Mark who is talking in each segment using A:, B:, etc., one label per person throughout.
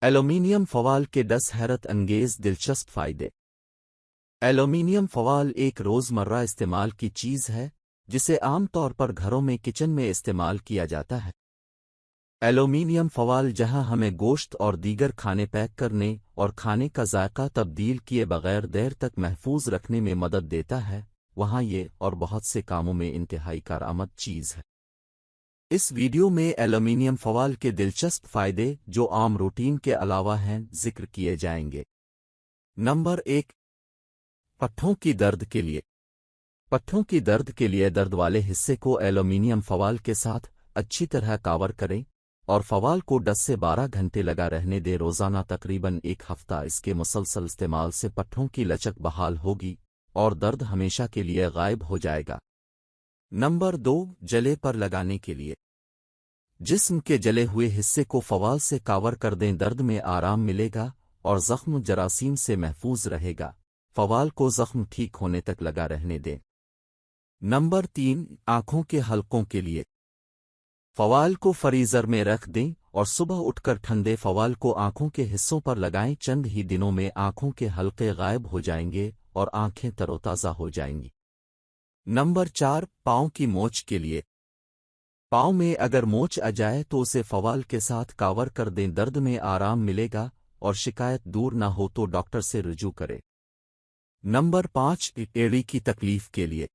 A: Aluminium फ़वाल के 10 हैरत अंगेज़ दिलचस्प फ़ायदे। एल्यूमीनियम फ़वाल एक रोज़मर्रा इस्तेमाल की चीज़ है जिसे आम तौर पर घरों में किचन में इस्तेमाल किया जाता है। एल्यूमीनियम फ़वाल जहां हमें गोश्त और दीगर खाने पैक करने और खाने का जायका तब्दील किए बगैर देर तक महफूज रखने में मदद देता है, वहां ये और बहुत से कामों में इंतहाई कारआमद चीज़ है। इस वीडियो में एल्यूमीनियम फ़वाल के दिलचस्प फ़ायदे जो आम रूटीन के अलावा हैं जिक्र किए जाएंगे। नंबर 1, पट्ठों की दर्द के लिए। पट्ठों की दर्द के लिए दर्द वाले हिस्से को एल्यूमीनियम फ़वाल के साथ अच्छी तरह कावर करें और फ़वाल को 10 से 12 घंटे लगा रहने दें रोज़ाना तकरीबन एक हफ्ता। इसके मुसलसल इस्तेमाल से पट्ठों की लचक बहाल होगी और दर्द हमेशा के लिए गायब हो जाएगा। नंबर 2, जले पर लगाने के लिए। जिस्म के जले हुए हिस्से को फ़वाल से कावर कर दें, दर्द में आराम मिलेगा और ज़ख्म जरासीम से महफूज रहेगा। फ़वाल को ज़ख्म ठीक होने तक लगा रहने दें। नंबर 3, आँखों के हलकों के लिए। फ़वाल को फ्रीज़र में रख दें और सुबह उठकर ठंडे फ़वाल को आँखों के हिस्सों पर लगाएं। चंद ही दिनों में आँखों के हलके गायब हो जाएंगे और आँखें तरोताज़ा हो जाएंगी। नंबर 4, पाँव की मोच के लिए। पाँव में अगर मोच आ जाए तो उसे फ़वाल के साथ कावर कर दें, दर्द में आराम मिलेगा और शिकायत दूर ना हो तो डॉक्टर से रुजू करें। नंबर 5, एड़ी की तकलीफ के लिए।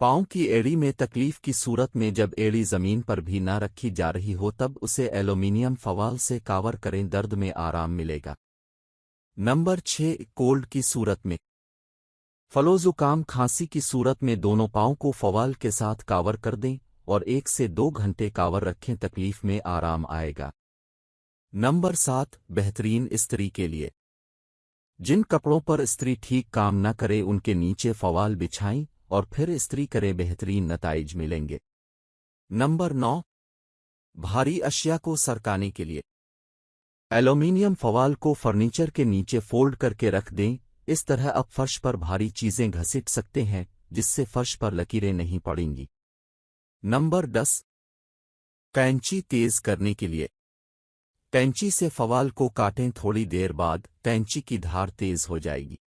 A: पाँव की एड़ी में तकलीफ की सूरत में जब एड़ी ज़मीन पर भी ना रखी जा रही हो तब उसे एल्यूमीनियम फ़वाल से कावर करें, दर्द में आराम मिलेगा। नंबर 6, कोल्ड की सूरत में। फलो ज़ुकाम खांसी की सूरत में दोनों पाँव को फ़वाल के साथ कावर कर दें और 1 से 2 घंटे कावर रखें, तकलीफ में आराम आएगा। नंबर 7, बेहतरीन इस्त्री के लिए। जिन कपड़ों पर इस्त्री ठीक काम न करे उनके नीचे फ़वाल बिछाएं और फिर इस्त्री करें, बेहतरीन नताइज मिलेंगे। नंबर 9, भारी अशिया को सरकाने के लिए। एल्यूमीनियम फ़वाल को फर्नीचर के नीचे फोल्ड करके रख दें, इस तरह अब फर्श पर भारी चीज़ें घसीट सकते हैं जिससे फर्श पर लकीरें नहीं पड़ेंगी। नंबर 10, कैंची तेज करने के लिए। कैंची से फ़वाल को काटें, थोड़ी देर बाद कैंची की धार तेज हो जाएगी।